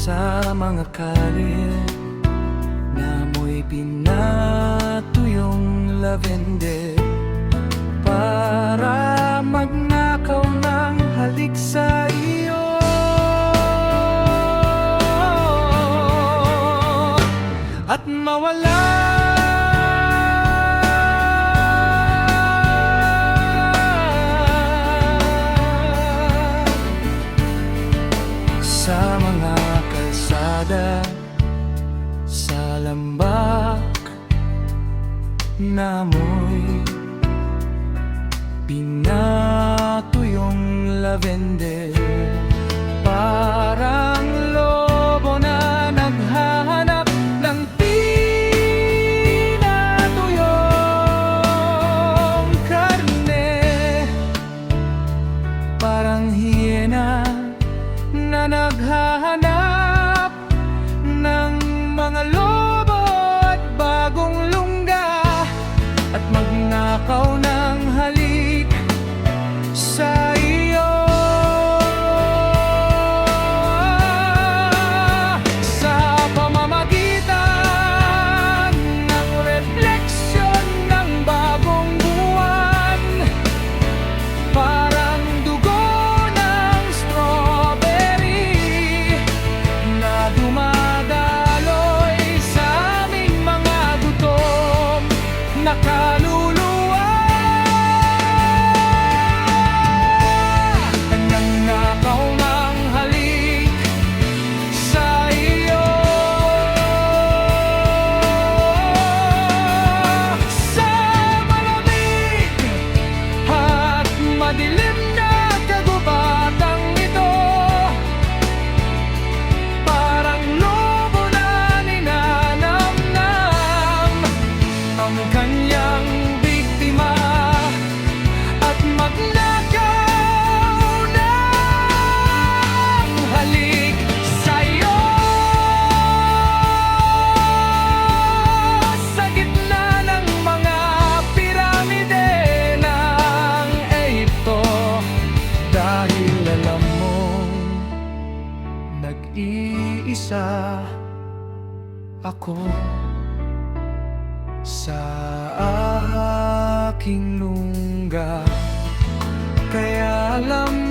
sa mga kalye na mo'y pinatuyong lavender para magnakaw ng halik sa iyo at mawala sa mga kalsada, sa lambak na mo'y pinatuyong lavender. Parang lobo na naghahanap ng pinatuyong karne, parang hiyena na naghahanap ng mga lobo at bagong lungga at magnakaw ng halik sa iyo. Sa pamamagitan ng refleksyon ng bagong buwan, parang dugo ng strawberry na dumadaloy sa aming mga gutom na kaluluwa. Nangnakaw ng halik sa iyo. Sa malamig at madilim na kagubatang ito, parang lobo na ninanamnam ang kanyang biktima at magnakaw ng halik sa iyo. Sa gitna ng mga piramide ng Ehipto, dahil alam mong nag-iisa ako sa aking lungga, kaya alam